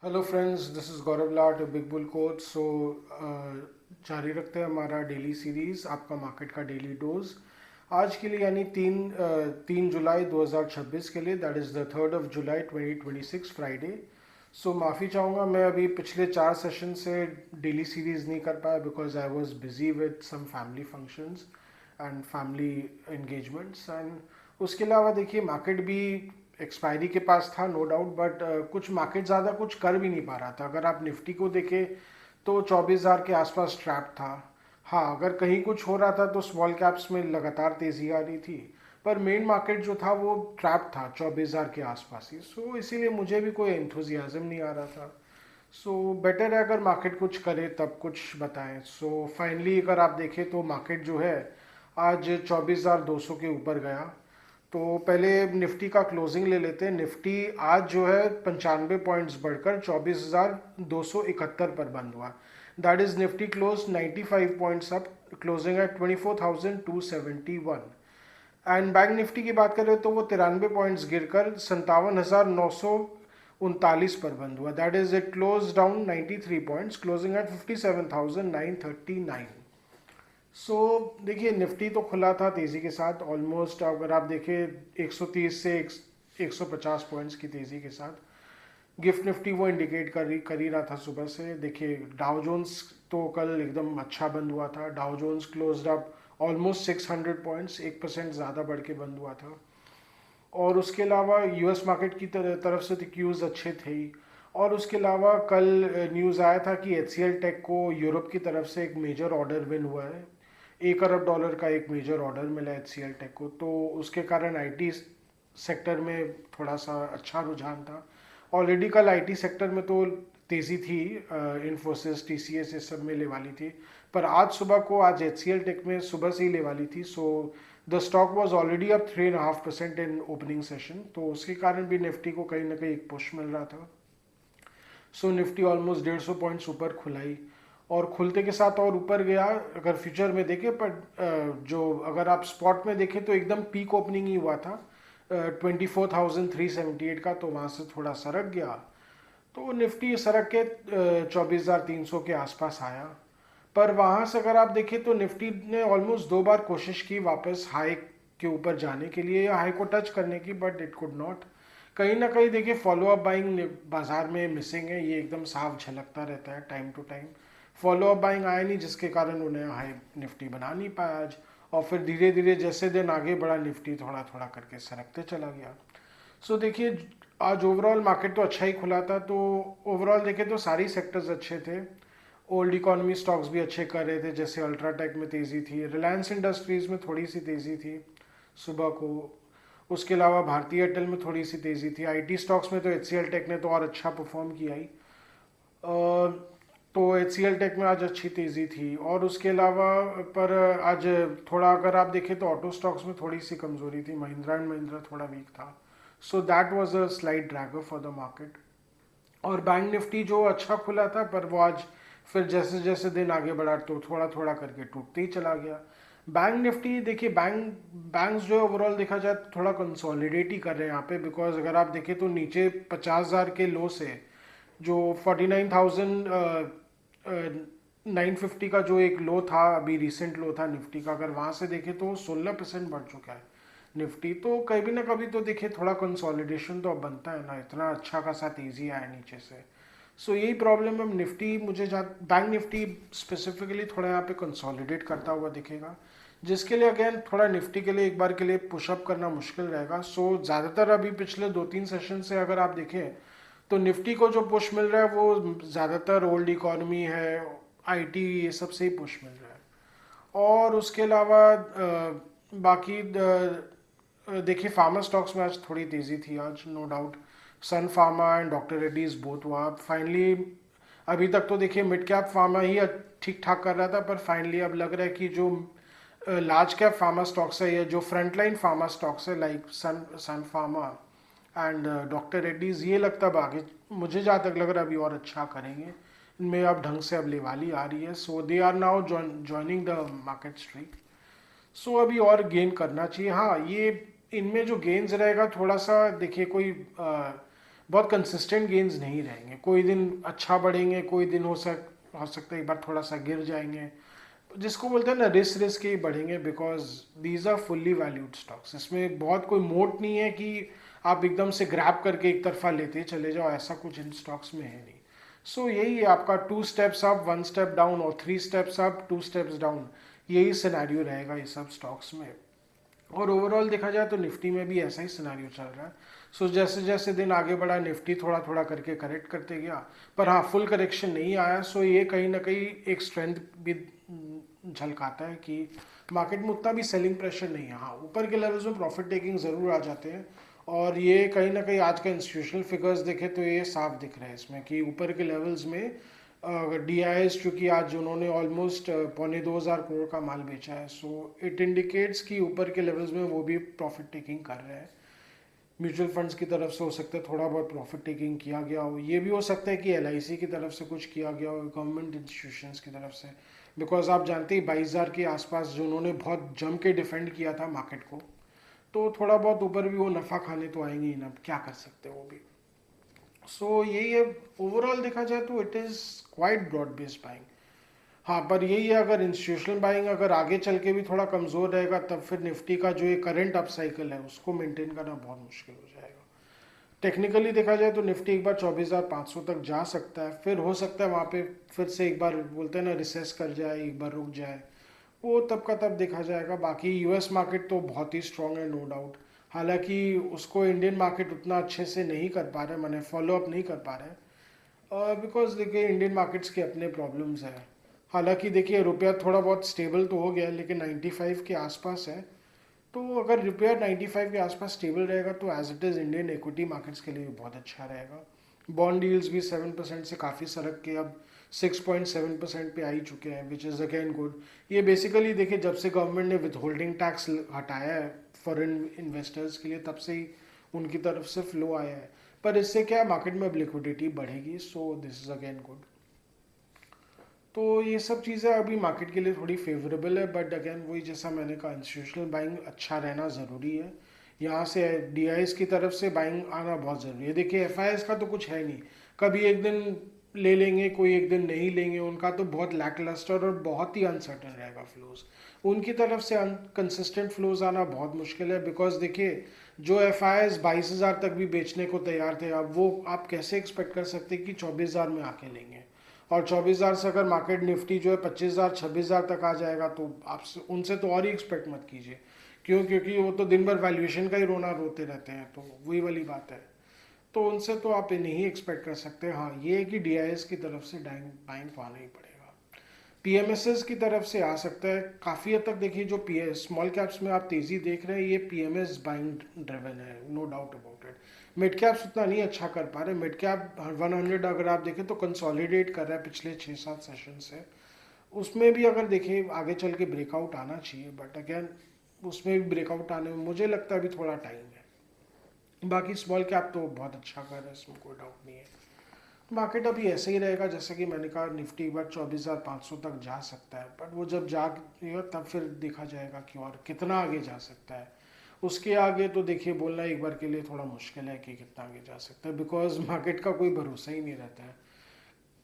Hello friends, this is Gaurav Lath big bull coach. जारी रखते हैं हमारा डेली सीरीज़, आपका मार्केट का डेली डोज। आज के लिए यानी 3 जुलाई 2026 के लिए, दैट इज़ द 3 जुलाई 2026 फ्राइडे। माफ़ी चाहूँगा, मैं अभी पिछले 4 सेशन से डेली सीरीज़ नहीं कर पाया because I was busy with some family functions and family engagements. And उसके अलावा देखिए, मार्केट भी एक्सपायरी के पास था, नो डाउट, बट कुछ मार्केट ज़्यादा कुछ कर भी नहीं पा रहा था। अगर आप निफ्टी को देखें तो 24,000 के आसपास ट्रैप था। हाँ, अगर कहीं कुछ हो रहा था तो स्मॉल कैप्स में लगातार तेज़ी आ रही थी, पर मेन मार्केट जो था वो ट्रैप था 24,000 के आसपास ही। इसीलिए मुझे भी कोई एंथुजियाज्म नहीं आ रहा था। बेटर है अगर मार्केट कुछ करे तब कुछ बताएं। फाइनली अगर आप देखें तो मार्केट जो है आज 24,200 के ऊपर गया। तो पहले निफ्टी का क्लोजिंग ले लेते हैं। निफ्टी आज जो है 95 पॉइंट्स बढ़कर 24,271 पर बंद हुआ। That is Nifty close 95 points up, closing at 24,271। And bank Nifty की बात करें तो वो 93 पॉइंट्स गिरकर 57,939 पर बंद हुआ। That is it close down 93 points, closing at 57,939। देखिए, निफ्टी तो खुला था तेज़ी के साथ ऑलमोस्ट, अगर आप देखें 130 से 150 पॉइंट्स की तेज़ी के साथ। गिफ्ट निफ्टी वो इंडिकेट कर ही रहा था सुबह से। देखिए, डाउ जोन्स तो कल एकदम अच्छा बंद हुआ था। Dow Jones closed up almost 600 points, 1% ज़्यादा बढ़ के बंद हुआ था। और उसके अलावा यूएस मार्केट की तरफ से तो क्यूज़ अच्छे थे ही। और उसके अलावा कल न्यूज़ आया था कि एच सी एल टेक को यूरोप की तरफ से एक मेजर ऑर्डर विन हुआ है। $1 अरब का एक मेजर ऑर्डर मिला एच सी एल टेक को, तो उसके कारण आईटी सेक्टर में थोड़ा सा अच्छा रुझान था। ऑलरेडी कल आईटी सेक्टर में तो तेज़ी थी, इन्फोसिस टी सी एस, इस सब में ले वाली थी। पर आज सुबह को, आज एच सी एल टेक में सुबह से ही ले वाली थी। The stock was already up 3.5% in opening session, तो उसके कारण भी निफ्टी को कहीं ना कहीं एक पुश मिल रहा था। निफ्टी ऑलमोस्ट 150 पॉइंट्स ऊपर खुलाई और खुलते के साथ और ऊपर गया। अगर फ्यूचर में देखें, पर जो अगर आप स्पॉट में देखें तो एकदम पीक ओपनिंग ही हुआ था 24,378 का, तो वहाँ से थोड़ा सरक गया। तो निफ्टी सड़क के 24,300 के आसपास आया। पर वहाँ से अगर आप देखें तो निफ्टी ने ऑलमोस्ट 2 बार कोशिश की वापस हाई के ऊपर जाने के लिए या हाई को टच करने की, बट इट कुड नॉट। कहीं ना कहीं देखिए, फॉलो अप बाइंग बाजार में मिसिंग है, ये एकदम साफ झलकता रहता है time to time. Follow up buying आया नहीं, जिसके कारण उन्हें हाई निफ्टी बना नहीं पाया आज। और फिर धीरे धीरे जैसे दिन आगे बढ़ा, निफ्टी थोड़ा थोड़ा करके सरकते चला गया। देखिए, आज ओवरऑल मार्केट तो अच्छा ही खुला था। तो ओवरऑल देखें तो सारी सेक्टर्स अच्छे थे। ओल्ड इकोनॉमी स्टॉक्स भी अच्छे कर रहे थे, जैसे अल्ट्राटेक में तेज़ी थी, रिलायंस इंडस्ट्रीज़ में थोड़ी सी तेज़ी थी सुबह को। उसके अलावा भारतीय एयरटेल में थोड़ी सी तेज़ी थी। आईटी स्टॉक्स में तो एच सी एल टेक ने तो और अच्छा परफॉर्म किया ही। तो एच सी एल टेक में आज अच्छी तेज़ी थी। और उसके अलावा पर आज थोड़ा अगर आप देखें तो ऑटो स्टॉक्स में थोड़ी सी कमज़ोरी थी, महिंद्रा एंड महिंद्रा थोड़ा वीक था। That was a slight Drager for the market. और बैंक निफ्टी जो अच्छा खुला था, पर वो आज फिर जैसे जैसे दिन आगे बढ़ा तो थोड़ा थोड़ा करके टूटते ही चला गया। बैंक निफ्टी देखिए, बैंक्स जो है ओवरऑल देखा जाए तो थोड़ा कंसोलिडेट ही कर रहे हैं यहाँ पे, बिकॉज अगर आप देखें तो नीचे 50,000 के लो से जो 49,950 का जो एक लो था, अभी रिसेंट लो था निफ्टी का, अगर वहाँ से देखें तो 16% बढ़ चुका है निफ्टी। तो कभी ना कभी तो देखिए, थोड़ा कंसोलिडेशन तो अब बनता है ना, इतना अच्छा खासा तेजी आया नीचे से। यही प्रॉब्लम है निफ्टी, मुझे बैंक निफ्टी स्पेसिफिकली थोड़ा यहाँ पे कंसोलिडेट करता हुआ दिखेगा, जिसके लिए अगेन थोड़ा निफ्टी के लिए एक बार के लिए पुशअप करना मुश्किल रहेगा। ज़्यादातर अभी पिछले 2-3 सेशन से अगर आप देखें तो निफ्टी को जो पुश मिल रहा है वो ज़्यादातर ओल्ड इकोनॉमी है, आईटी, ये सब से ही पुश मिल रहा है। और उसके अलावा बाकी देखिए, फार्मा स्टॉक्स में आज थोड़ी तेज़ी थी आज, no doubt. Sun Pharma and Doctor Reddy's both हुआ फाइनली। अभी तक तो देखिए मिड कैप फार्मा ही ठीक ठाक कर रहा था, पर फाइनली अब लग रहा है कि जो लार्ज कैप फार्मा स्टॉक्स है या जो फ्रंटलाइन फार्मा स्टॉक्स है, like Sun Pharma and Doctor Reddy's, ये लगता है आगे, मुझे जहाँ तक लग रहा है अभी और अच्छा करेंगे। इनमें अब ढंग से अब लेवाली आ रही है, they are now joining the market streak. अभी और गेन करना चाहिए। हाँ, ये इनमें जो गेन्स रहेगा थोड़ा सा देखिए, कोई बहुत कंसिस्टेंट गेन्स नहीं रहेंगे, कोई दिन अच्छा बढ़ेंगे, कोई दिन हो सकता है एक बार थोड़ा सा गिर जाएंगे, जिसको बोलते हैं ना रिस्क रिस्क ही बढ़ेंगे, because these are fully valued stocks. इसमें बहुत कोई मोट नहीं है कि आप एकदम से ग्रैब करके एक तरफा लेते चले जाओ, ऐसा कुछ इन स्टॉक्स में है नहीं। सो यही है आपका 2 स्टेप्स अप 1 स्टेप डाउन और 3 स्टेप्स अप 2 स्टेप्स डाउन, यही सिनेरियो रहेगा ये सब स्टॉक्स में। और ओवरऑल देखा जाए तो निफ्टी में भी ऐसा ही सिनेरियो चल रहा है। सो जैसे जैसे दिन आगे बढ़ा निफ्टी थोड़ा थोड़ा करके करेक्ट करते गया, पर हाँ फुल करेक्शन नहीं आया। सो ये कहीं ना कहीं एक स्ट्रेंथ भी झलकाता है कि मार्केट में उतना भी सेलिंग प्रेशर नहीं है। हाँ ऊपर के लेवल्स में प्रॉफिट टेकिंग ज़रूर आ जाते हैं, और ये कहीं ना कहीं आज का इंस्टीट्यूशनल फिगर्स देखे तो ये साफ दिख रहा है इसमें कि ऊपर के लेवल्स में डी आई एस चूँकि आज उन्होंने ऑलमोस्ट 2,500 करोड़ का माल बेचा है, सो इट इंडिकेट्स कि ऊपर के लेवल्स में वो भी प्रॉफिट टेकिंग कर रहे हैं। म्यूचुअल फंड्स की तरफ से हो सकता है थोड़ा बहुत प्रॉफिट टेकिंग किया गया हो, ये भी हो सकता है कि एल आई सी की तरफ से कुछ किया गया हो, गवर्नमेंट इंस्टीट्यूशंस की तरफ से, बिकॉज आप जानते ही 22,000 के आसपास जो उन्होंने बहुत जम के डिफेंड किया था मार्केट को, तो थोड़ा बहुत ऊपर भी वो नफ़ा खाने तो आएंगे ही ना, क्या कर सकते हैं वो भी। सो यही है ओवरऑल देखा जाए तो it is quite broad based buying. हाँ पर यही है, अगर इंस्टीट्यूशनल बाइंग अगर आगे चल के भी थोड़ा कमज़ोर रहेगा तब फिर निफ्टी का जो ये करंट अप साइकिल है उसको मेंटेन करना बहुत मुश्किल हो जाएगा। टेक्निकली देखा जाए तो निफ्टी एक बार 24,500 तक जा सकता है, फिर हो सकता है वहाँ पे फिर से एक बार बोलते हैं ना रिसेस कर जाए, एक बार रुक जाए, वो तब का तब देखा जाएगा। बाकी यूएस मार्केट तो बहुत ही स्ट्रांग है नो डाउट, हालांकि उसको इंडियन मार्केट उतना अच्छे से नहीं कर पा रहे, मैंने फॉलो अप नहीं कर पा रहे, बिकॉज देखिए इंडियन मार्केट्स के अपने प्रॉब्लम्स हैं। हालांकि देखिए रुपया थोड़ा बहुत स्टेबल तो हो गया है, लेकिन 95 के आसपास है, तो अगर रुपया 95 के आसपास स्टेबल रहेगा तो as it is Indian equity markets के लिए बहुत अच्छा रहेगा। बॉन्ड डील्स भी 7% से काफ़ी सरक के अब 6.7% पे आ ही चुके हैं, विच इज़ अगेन गुड। ये बेसिकली देखिए जब से गवर्नमेंट ने विथ होल्डिंग टैक्स हटाया है फॉरेन इन्वेस्टर्स के लिए, तब से ही उनकी तरफ से फ्लो आया है, पर इससे क्या मार्केट में अब लिक्विडिटी बढ़ेगी, so this is again good. तो ये सब चीज़ें अभी मार्केट के लिए थोड़ी फेवरेबल है, बट अगेन वही जैसा मैंने कहा इंस्टीट्यूशनल बाइंग अच्छा रहना ज़रूरी है। यहाँ से डी की तरफ से बाइंग आना बहुत ज़रूरी है। देखिए एफ का तो कुछ है नहीं, कभी एक दिन ले लेंगे कोई एक दिन नहीं लेंगे, उनका तो बहुत लैकलस्टर और बहुत ही अनसर्टन रहेगा फ्लोज। उनकी तरफ से अनकंसिस्टेंट फ्लोज आना बहुत मुश्किल है, बिकॉज देखिए जो एफ 22,000 तक भी बेचने को तैयार थे, अब वो आप कैसे एक्सपेक्ट कर सकते कि 24,000 में आके लेंगे। और 24,000 से अगर मार्केट निफ्टी जो है 25,000 26,000 तक आ जाएगा तो आप उनसे तो और ही एक्सपेक्ट मत कीजिए। क्यों? क्योंकि वो तो दिन भर वैल्यूएशन का ही रोना रोते रहते हैं, तो वही वाली बात है। तो उनसे तो आप नहीं एक्सपेक्ट कर सकते। हाँ ये है कि डी की तरफ से बाइंग तो आना ही पड़ेगा। पीएमएस की तरफ से आ सकता है काफ़ी हद तक। देखिए जो पी स्मॉल कैप्स में आप तेज़ी देख रहे हैं, ये पीएमएस बाइंग ड्रिवन है, no doubt about it. Mid caps उतना नहीं अच्छा कर पा रहे। मिड कैप 100 अगर आप देखें तो कंसोलिडेट कर रहा है पिछले 6-7 सेशन से, उसमें भी अगर देखें आगे चल के ब्रेकआउट आना चाहिए, बट अगेन उसमें भी ब्रेकआउट आने में मुझे लगता है अभी थोड़ा टाइम है। बाकी स्मॉल कैप तो बहुत अच्छा कर रहा है, इसमें कोई डाउट नहीं है। मार्केट अभी ऐसे ही रहेगा, जैसे कि मैंने कहा निफ्टी एक बार 24,500 तक जा सकता है, बट वो जब जाएगा तब फिर देखा जाएगा कि और कितना आगे जा सकता है। उसके आगे तो देखिए बोलना एक बार के लिए थोड़ा मुश्किल है कि कितना आगे जा सकता है, बिकॉज मार्केट का कोई भरोसा ही नहीं रहता है।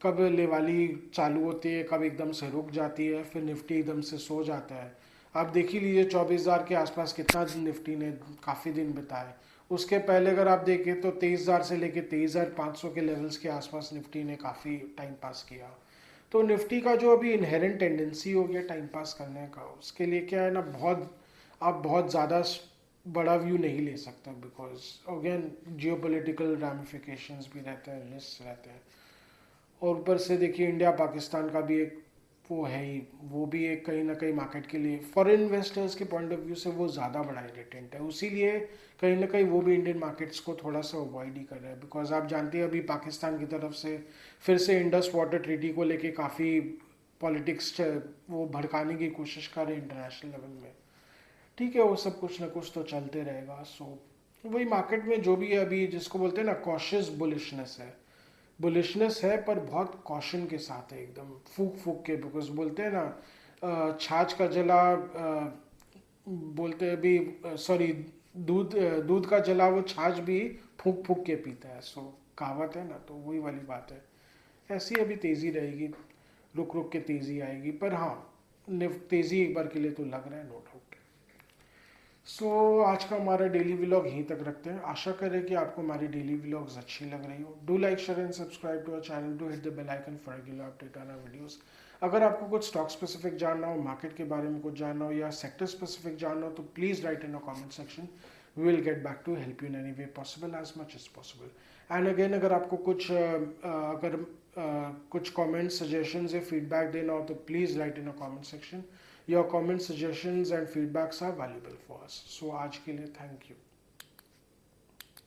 कब लेवाली चालू होती है, कब एकदम से रुक जाती है, फिर निफ्टी एकदम से सो जाता है। आप देख ही लीजिए 24,000 के आसपास कितना निफ्टी ने काफ़ी दिन बिताए। उसके पहले अगर आप देखें तो 23,000 से लेके 23,500 के लेवल्स के आसपास निफ्टी ने काफ़ी टाइम पास किया। तो निफ्टी का जो अभी इनहेरेंट टेंडेंसी हो गया टाइम पास करने का, उसके लिए क्या है ना, आप बहुत ज़्यादा बड़ा व्यू नहीं ले सकते, बिकॉज अगेन जियोपॉलिटिकल रैमिफिकेशंस भी रहते हैं, रिस्क रहते हैं। और ऊपर से देखिए इंडिया पाकिस्तान का भी एक वो है ही, वो भी एक कहीं ना कहीं मार्केट के लिए फॉरेन इन्वेस्टर्स के पॉइंट ऑफ व्यू से वो ज़्यादा बड़ा इरिटेंट है। उसीलिए कहीं ना कहीं वो भी इंडियन मार्केट्स को थोड़ा सा अवॉइड ही कर रहा है, बिकॉज आप जानते हैं अभी पाकिस्तान की तरफ से फिर से इंडस वाटर ट्रीटी को लेके काफ़ी पॉलिटिक्स वो भड़काने की कोशिश कर रहे हैं इंटरनेशनल लेवल में। ठीक है, वो सब कुछ ना कुछ तो चलते रहेगा। सो वही मार्केट में जो भी है अभी जिसको बोलते हैं ना कॉशियस बुलिशनेस है, पर बहुत कॉशन के साथ है, एकदम फूक फूक के, बिकॉज बोलते हैं ना छाछ का जला बोलते हैं भी, सॉरी दूध का जला वो छाछ भी फूक फूक के पीता है। सो कहावत है ना, तो वही वाली बात है। ऐसी अभी तेज़ी रहेगी, रुक रुक के तेज़ी आएगी, पर हाँ तेज़ी एक बार के लिए तो लग रहा है, नो डाउट। सो आज का हमारा डेली व्लॉग यहीं तक रखते हैं। आशा करें कि आपको हमारी डेली व्लॉग्स अच्छी लग रही हो। Do like, share and subscribe to our channel, do hit the bell icon for regular update on our videos. अगर आपको कुछ स्टॉक स्पेसिफिक जानना हो, मार्केट के बारे में कुछ जानना हो या सेक्टर स्पेसिफिक जानना हो, तो please write in a comment section. We will get back to help you in any way possible, as much as possible. And again, अगर आपको कुछ कमेंट सजेशंस या फीडबैक देना हो, तो please write in a comment section. Your comments, suggestions and feedbacks are valuable for us. So आज के लिए thank you.